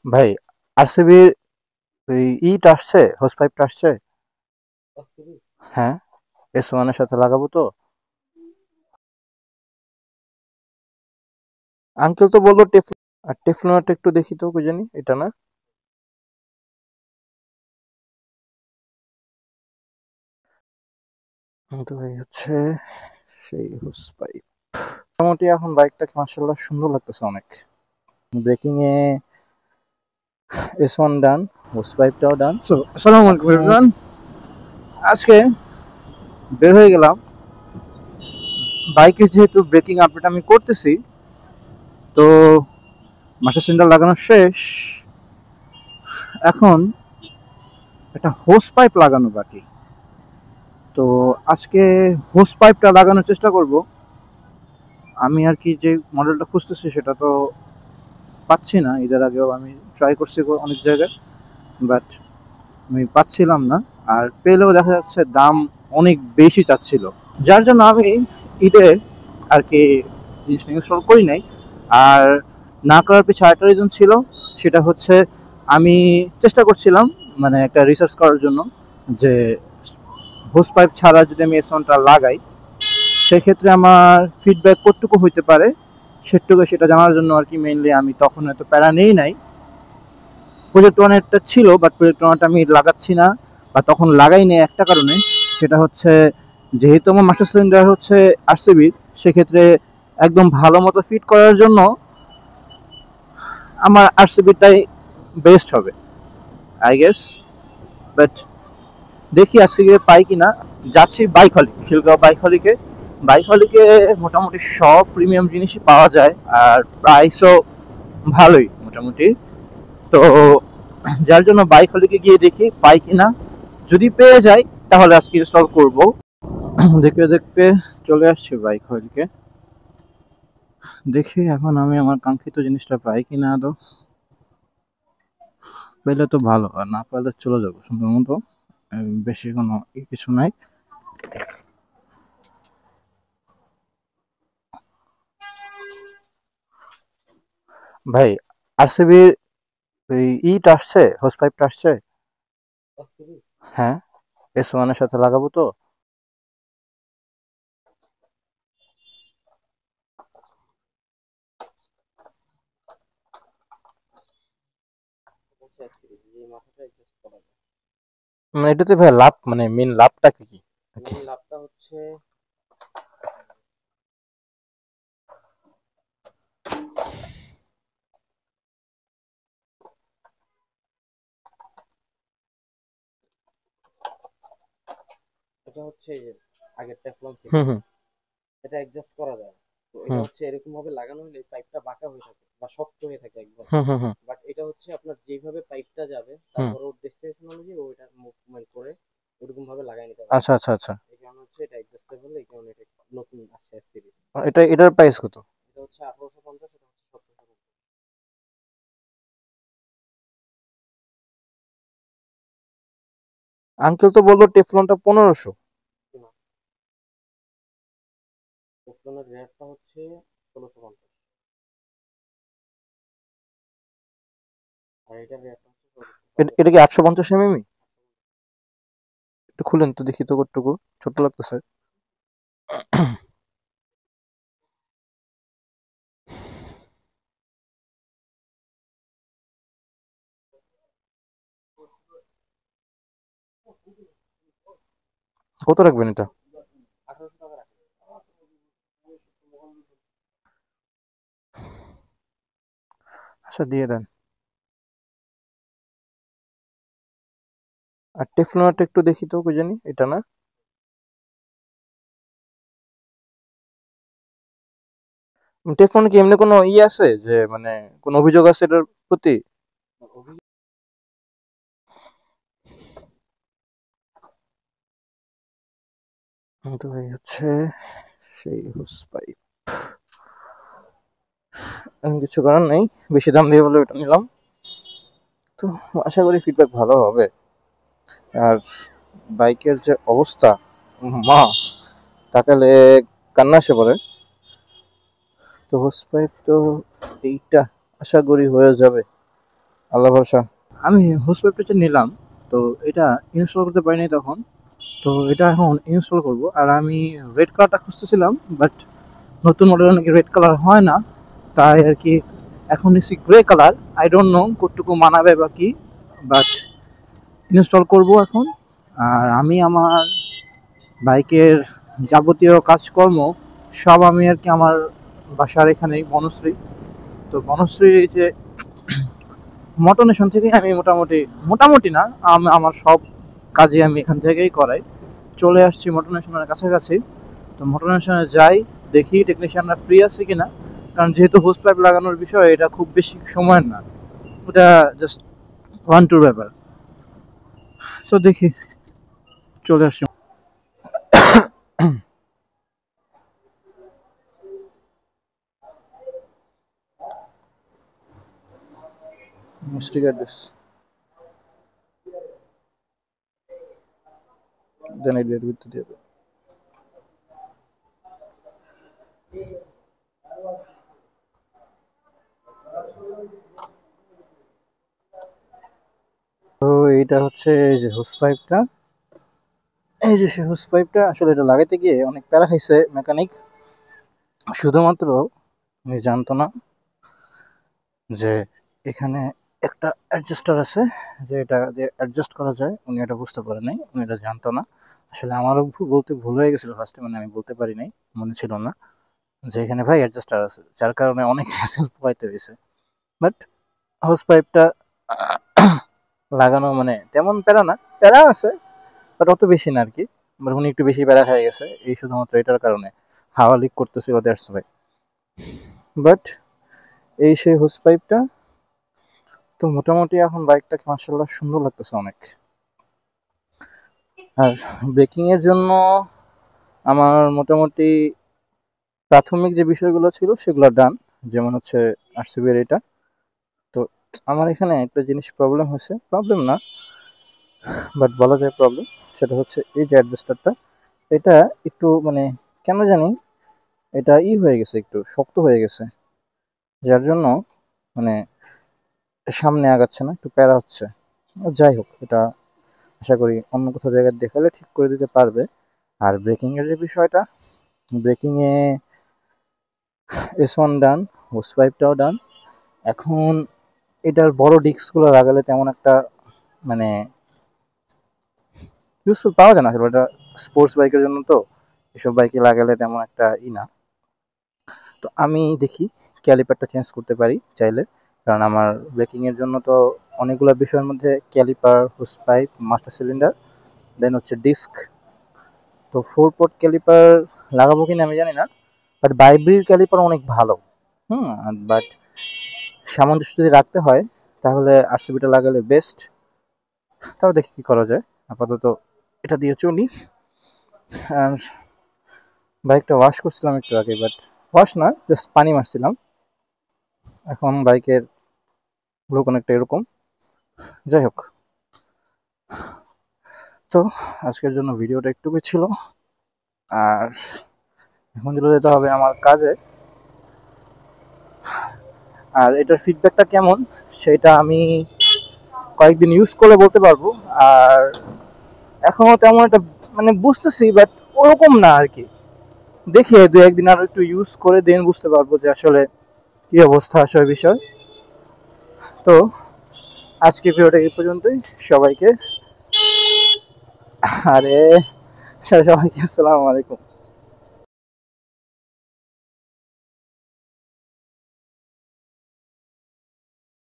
ভাই, আরসিবির ওই ইটা আসছে, হোস পাইপটা আসছে। হ্যাঁ, S1 এর সাথে লাগাবো তো। আঙ্কেল তো বললো আর টেফলনটা একটু দেখি তো, কই জানি এটা না। কিন্তু ভাই হচ্ছে সেই হোস পাইপ। মোটামুটি এখন বাইকটাকে মার্শাল্লাহ সুন্দর লাগতেছে অনেক। Breaking a S1 done, hose পাইপটাও done. So আসসালামু আলাইকুম এভরিওয়ান। আজকে বের হয়ে গেলাম। বাইকের যেহেতু ব্রেকিং আপডেট আমি করতেছি, তো মাস্টার সিলিন্ডার লাগানো শেষ। এখন একটা হোস পাইপ লাগানো বাকি। তো আজকে হোস পাইপটা লাগানোর চেষ্টা করব। আমি আর কি যে মডেলটা খুঁজতেছি সেটা তো পাচ্ছি না। এদের আগেও আমি ট্রাই করছি অনেক জায়গায়, বাট আমি পাচ্ছিলাম না। আর পেলেও দেখা যাচ্ছে দাম অনেক বেশি চাচ্ছিল, যার জন্য আমি ঈদে আর কি জিনিসটা ইনস্টল করি নাই। আর না করার পিছনে আরেকটা রিজন ছিল, সেটা হচ্ছে আমি চেষ্টা করছিলাম মানে একটা রিসার্চ করার জন্য যে হোস পাইপ ছাড়া যদি আমি S1টা লাগাই সেক্ষেত্রে আমার ফিডব্যাক কতটুকু হইতে পারে সেটা জানার জন্য আর কি মেইনলি আমি তখন এত প্যারা নেই নাই। প্রজেক্ট ওয়ানেরটা ছিল, বাট প্রজেক্ট ওয়ানটা আমি লাগাচ্ছি না বা তখন লাগাই নেই একটা কারণে। সেটা হচ্ছে যেহেতু আমার মাস্টার সিলিন্ডার হচ্ছে আরসিবির, সেক্ষেত্রে একদম ভালো মতো ফিট করার জন্য আমার আরসিবিটাই বেস্ট হবে আই গেস। বাট দেখি আজকে গিয়ে পাই কিনা। যাচ্ছি বাইক হলি, খিলগাঁও বাইক হলিকে। বাইক হলিকে মোটামুটি সব প্রিমিয়াম জিনিসই পাওয়া যায়, আর প্রাইসও ভালোই মোটামুটি। তো যার জন্য বাইক হলিকে গিয়ে দেখি পাই কিনা। যদি পেয়ে যাই তাহলে আজকে ইনস্টল করব। দেখতে দেখতে চলে আসছি বাইক হলিকে। দেখি এখন আমি আমার কাঙ্ক্ষিত জিনিসটা পাই কিনা আদৌ। পেলে তো ভালো, আর না পেলে চলে যাবো সুন্দর মতো। বেশি কোনো কিছু নাই। ভাই, আরসিবির ওই ইটা আসছে, হোস পাইপটা আসছে। হ্যাঁ, S1 এর সাথে লাগাবো তো। মানে এটাতে ভাই লাভ, মানে মেন লাভটা কি কি? হুম হুম হুম হুম হুম হুম হুম। আচ্ছা আচ্ছা আচ্ছা। এটার প্রাইস কত? আঙ্কেল তো বললো টেফলনটা 1500। এটা কি 850 mm? একটু খুলেন তো দেখি তো কতটুকু। ছোট লাগতেছে। কত রাখবেন এটা? আচ্ছা দিয়ে দেন। আর টেফলনটা একটু দেখি তো, কই জানি এটা না। টেফলন কি এমনি কোনো আছে যে মানে কোনো অভিযোগ আছে এটার প্রতি? কিন্তু ভাই হচ্ছে সেই হোস পাইপ। কিছু করার নেই, বেশি দাম দিয়ে বলে ওটা নিলাম। তো আশা করি ফিডব্যাক ভালো হবে। আর বাইকের যে অবস্থা, মা তাকালে কান্না এসে পড়ে। তো হোস পাইপ তো এইটা আশা করি হয়ে যাবে। আল্লাহ ভরসা। আমি হোস পাইপটা নিলাম, তো এটা ইনস্টল করতে পারিনি তখন, তো এটা এখন ইনস্টল করব। আর আমি রেড কালারটা খুঁজতেছিলাম, বাট নতুন মডেল নাকি রেড কালার হয় না, তাই আর কি এখন নিচ্ছি grey colour. I don't know কতটুকু মানাবে বা কি, বাট ইনস্টল করব এখন। আর আমি আমার বাইকের যাবতীয় কাজকর্ম সব আমি আর কি আমার বাসার এখানেই বনশ্রী, তো বনশ্রীর এই যে মোটনেশন থেকে আমি মোটামুটি মোটামুটি না, আমার সব কাজে আমি এখান থেকেই করাই। চলে আসছি মোটনেশনের কাছাকাছি, তো মোটনেশনে যাই, দেখি টেকনিশিয়ানরা ফ্রি আছে কিনা। কারণ যেহেতু হোস পাইপ লাগানোর বিষয়, এটা খুব বেশি সময়ের না, ওটা জাস্ট 1-2 ব্যাপার। তো দেখি, চলে আসছি। Sticker this, then I did with the other. তো এইটা হচ্ছে এই যে হোস পাইপটা, এই যে সে হোস পাইপটা আসলে এটা লাগাইতে গিয়ে অনেক প্যারা খাইছে মেকানিক। শুধুমাত্র উনি জানতো না যে এখানে একটা অ্যাডজাস্টার আছে, যে এটা দিয়ে অ্যাডজাস্ট করা যায়। উনি এটা বুঝতে পারে নাই, উনি এটা জানতো না। আসলে আমারও বলতে ভুল হয়ে গেছিলো ফার্স্টে, মানে আমি বলতে পারি নাই, মনে ছিল না যে এখানে ভাই অ্যাডজাস্টার আছে, যার কারণে অনেক হ্যাসেল পোহাইতে হয়েছে। বাট হোস পাইপটা লাগানো মানে তেমন প্যারা না, প্যারা আছে বাট অত বেশি না আর কি। বাট উনি একটু বেশি প্যারা খেয়ে গেছে এই শুধুমাত্র এটার কারণে, হাওয়া লিক করতেছিল দ্যাটস ওয়াই। বাট এই সেই হোস পাইপটা, তো মোটামুটি এখন বাইকটাকে মাশাআল্লাহ সুন্দর লাগতেছে অনেক। আর ব্রেকিং এর জন্য আমার মোটামুটি প্রাথমিক যে বিষয়গুলো ছিল সেগুলো ডান, যেমন হচ্ছে আরসিবি এর এটা। তো আমার এখানে একটা জিনিস প্রবলেম হয়েছে, প্রবলেম না বাট বলা যায় প্রবলেম, সেটা হচ্ছে এই যে অ্যাডজাস্টারটা, এটা একটু মানে কেন জানি এটা হয়ে গেছে, একটু শক্ত হয়ে গেছে, যার জন্য মানে সামনে আগাচ্ছে না, একটু প্যারা হচ্ছে। যাই হোক, এটা আশা করি অন্য কোথাও জায়গায় দেখালে ঠিক করে দিতে পারবে। আর ব্রেকিং এর যে বিষয়টা, ব্রেকিং এ S1 ডান, হোস পাইপটাও ডান। এখন এটার বড় ডিস্কগুলো লাগালে তেমন একটা মানে ইউজফুল পাওয়া যায় না আসলে, এটা স্পোর্টস বাইকের জন্য, তো এসব বাইকে লাগালে তেমন একটা না। তো আমি দেখি ক্যালিপারটা চেঞ্জ করতে পারি চাইলে, কারণ আমার ব্রেকিং এর জন্য তো অনেকগুলো বিষয়ের মধ্যে caliper, hose pipe, master cylinder, then হচ্ছে ডিস্ক। তো 4 পোর্ট ক্যালিপার লাগাবো কিনা আমি জানি না, বাট বাইব্রির ক্যালিপার অনেক ভালো। বাট সামঞ্জস্য যদি রাখতে হয় তাহলে আরসিবিটা লাগালে বেস্ট। তাও দেখি কি করা যায়, আপাতত এটা দিয়ে চলি। আর বাইকটা ওয়াশ করছিলাম একটু আগে, বাট ওয়াশ না, জাস্ট পানি মারছিলাম। এখন বাইকের লুক অনেকটা এরকম। যাই হোক, তো আজকের জন্য ভিডিওটা একটুকুই ছিল। আর এখন চলে যেতে হবে আমার কাজে। আর এটার ফিডব্যাকটা কেমন সেটা আমি কয়েকদিন ইউজ করে বলতে পারবো। আর এখনো তেমন একটা মানে বুঝতেছি, বাট ওরকম না আর কি। দেখি 2-1 দিন আরো একটু ইউজ করে দেন বুঝতে পারবো যে আসলে কি অবস্থা আসলে বিষয়। তো আজকে ভিডিওটা এই পর্যন্তই। সবাইকে আরে সবাইকে আসসালামু আলাইকুম।